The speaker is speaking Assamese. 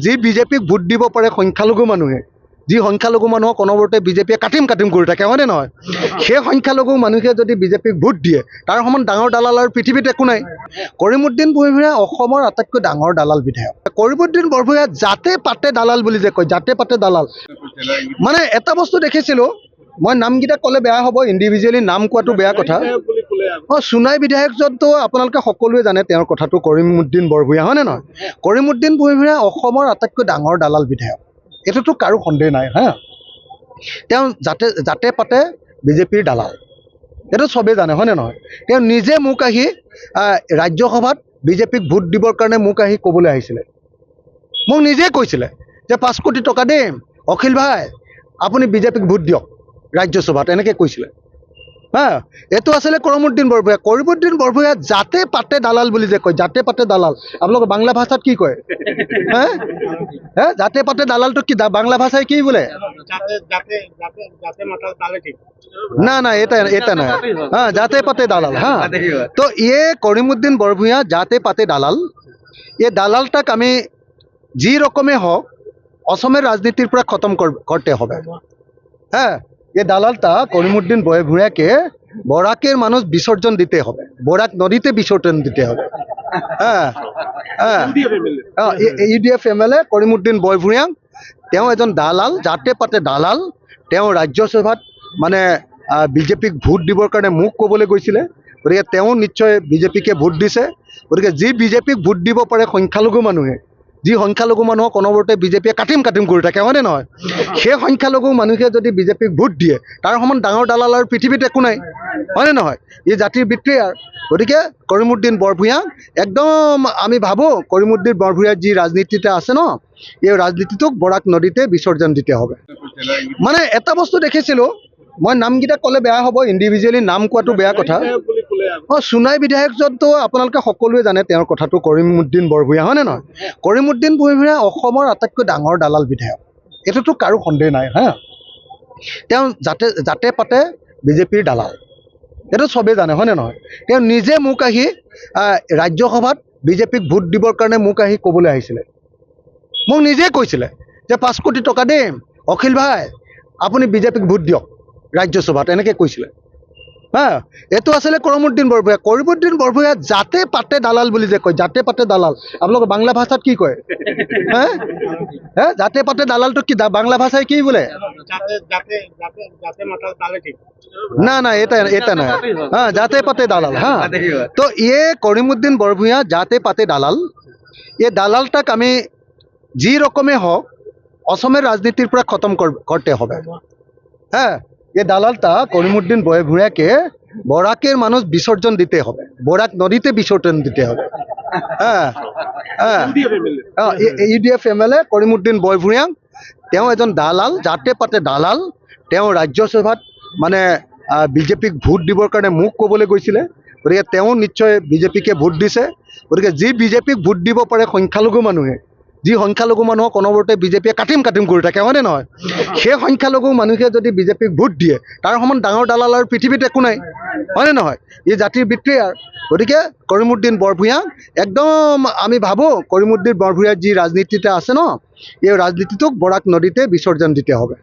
যি বিজেপিক ভোট দিব পাৰে সংখ্যালঘু মানুহে, যি সংখ্যালঘু মানুহক অনবৰতে বিজেপিয়ে কাটিম কৰি থাকে, হয়নে নহয়? সেই সংখ্যালঘু মানুহে যদি বিজেপিক ভোট দিয়ে, তাৰ সমান ডাঙৰ দালাল আৰু পৃথিৱীত একো নাই। কৰিমুদ্দিন বৰভূঞা অসমৰ আটাইতকৈ ডাঙৰ দালাল বিধায়ক। কৰিমুদ্দিন বৰভূঞা জাতে পাতে দালাল বুলি যে কয়, জাতে পাতে দালাল। মানে এটা বস্তু দেখিছিলোঁ, মই নামকেইটা ক'লে বেয়া হ'ব, ইণ্ডিভিজুৱেলি নাম কোৱাটো বেয়া কথা। সোণাই বিধায়কজনটো আপোনালোকে সকলোৱে জানে তেওঁৰ কথাটো, কৰিমুদ্দিন বৰভূঞা, হয়নে নহয়? কৰিমুদ্দিন বৰভূঞা অসমৰ আটাইতকৈ ডাঙৰ দালাল বিধায়ক, এইটোতো কাৰো সন্দেহ নাই। হা, তেওঁ জাতে পাতে বিজেপিৰ দালাল, এইটো চবেই জানে, হয়নে নহয়? তেওঁ নিজে মোক আহি ৰাজ্যসভাত বিজেপিক ভোট দিবৰ কাৰণে মোক আহি ক'বলৈ আহিছিলে। মোক নিজে কৈছিলে যে 5 কোটি টকা দিম, অখিল ভাই আপুনি বিজেপিক ভোট দিয়ক ৰাজ্যসভাত, এনেকৈ কৈছিলে। হা, এইটো আছিলে কৰিমুদ্দিন বৰভূঞা। কৰিমুদ্দিন বৰভূঞা জাতে পাতে দালাল বুলি যে কয়, জাতে পাতে দালাল, আপোনালোকে বাংলা ভাষাত কি কয়? হা, জাতে পাতে দালালটো কি বাংলা ভাষায় কি বলে? না না, এটা না, হ্যাঁ, जाते पाते दालाल। हाँ, तो ये करीमुद्दीन बरभूঞা जाते पाते दालाल, ये दालालटाक आमी जी रकमे होक असमेर राजनीतिर पर खत्म करते होबे। हाँ, ये दालालटा करीमुद्दीन बरभূঞাকে বরাকের মানুষ বিসর্জন দিতে হবে, বরাক নদীতে বিসর্জন দিতে হবে। হ্যাঁ হ্যাঁ, ইউডিএফ এমএলএ করিমুদ্দিন বৰভূঞা তেওঁ এজন দালাল, জাতে পাতে দালাল। তেওঁ ৰাজ্যসভাত মানে বিজেপিক ভোট দিবৰ কাৰণে মোক ক'বলৈ গৈছিলে, গতিকে তেওঁ নিশ্চয় বিজেপিকে ভোট দিছে। গতিকে যি বিজেপিক ভোট দিব পাৰে সংখ্যালঘু মানুহে, যি সংখ্যালঘু মানুহক অনবৰতে বিজেপিয়ে কাটিম কৰি থাকে, হয়নে নহয়? সেই সংখ্যালঘু মানুহে যদি বিজেপিক ভোট দিয়ে, তাৰ সমান ডাঙৰ দালাল আৰু পৃথিৱীত একো নাই, হয়নে নহয়? ই জাতিৰ বিত্ৰিয়াৰ। গতিকে কৰিমুদ্দিন বৰভূঞা একদম আমি ভাবোঁ কৰিমুদ্দিন বৰভূঞাৰ যি ৰাজনীতিটা আছে ন, এই ৰাজনীতিটোক বৰাক নদীতে বিসৰ্জন দিতে হবে। মানে এটা বস্তু দেখিছিলোঁ, মই নামকেইটা ক'লে বেয়া হ'ব, ইণ্ডিভিজুৱেলি নাম কোৱাটো বেয়া কথা। সোণাই বিধায়কজনটো আপোনালোকে সকলোৱে জানে তেওঁৰ কথাটো, কৰিমুদ্দিন বৰভূঞা, হয়নে নহয়? কৰিমুদ্দিন বৰভূঞা অসমৰ আটাইতকৈ ডাঙৰ দালাল বিধায়ক, এইটোতো কাৰো সন্দেহ নাই। হা, তেওঁ জাতে পাতে বিজেপিৰ দালাল, এইটো চবেই জানে, হয়নে নহয়? তেওঁ নিজে মোক আহি ৰাজ্যসভাত বিজেপিক ভোট দিবৰ কাৰণে মোক আহি ক'বলৈ আহিছিলে। মোক নিজে কৈছিলে যে 5 কোটি টকা দিম, অখিল ভাই আপুনি বিজেপিক ভোট দিয়ক ৰাজ্যসভাত, এনেকৈ কৈছিলে। হা, এইটো আছিলে কৰিমুদ্দিন বৰভূঞা। কৰিমুদ্দিন বৰভূঞা জাতে পাতে দালাল বুলি যে কয়, জাতে পাতে দালাল, আপোনালোকে বাংলা ভাষাত কি কয়? হ্যাঁ হ্যাঁ, জাতে পাতে দালালটো কি বাংলা ভাষায় কি বলে? না না, এটা না, হ্যাঁ, जाते पाते दालाल। हाँ, तो ये करीमुद्दीन बरभूঞা जाते पाते दालाल, ये दालालटाक आमी जी रकमे होक असमेर राजनीतिर पर खत्म करते होबे। হ্যাঁ, ये दालालटा करीमुद्दीन बरভূঞাকে বরাকের মানুষ বিসর্জন দিতে হবে, বরাক নদীতে বিসর্জন দিতে হবে। হ্যাঁ হ্যাঁ, ইউডিএফ এমএলএ করিমুদ্দিন বৰভূঞা তেওঁ এজন দালাল, জাতে পাতে দালাল। তেওঁ ৰাজ্যসভাত মানে বিজেপিক ভোট দিবৰ কাৰণে মোক ক'বলৈ গৈছিলে, গতিকে তেওঁ নিশ্চয় বিজেপিকে ভোট দিছে। গতিকে যি বিজেপিক ভোট দিব পাৰে সংখ্যালঘু মানুহে, যি সংখ্যালঘু মানুহক অনবৰতে বিজেপিয়ে কাটিম কৰি থাকে, হয়নে নহয়? সেই সংখ্যালঘু মানুহে যদি বিজেপিক ভোট দিয়ে, তাৰ সমান ডাঙৰ দালাল আৰু পৃথিৱীত একো নাই, হয়নে নহয়? ই জাতিৰ বিত্ৰিয়াৰ। গতিকে কৰিমুদ্দিন বৰভূঞা একদম আমি ভাবোঁ কৰিমুদ্দিন বৰভূঞাৰ যি ৰাজনীতিটা আছে ন, এই ৰাজনীতিটোক বৰাক নদীতে বিসৰ্জন দিতে হবে।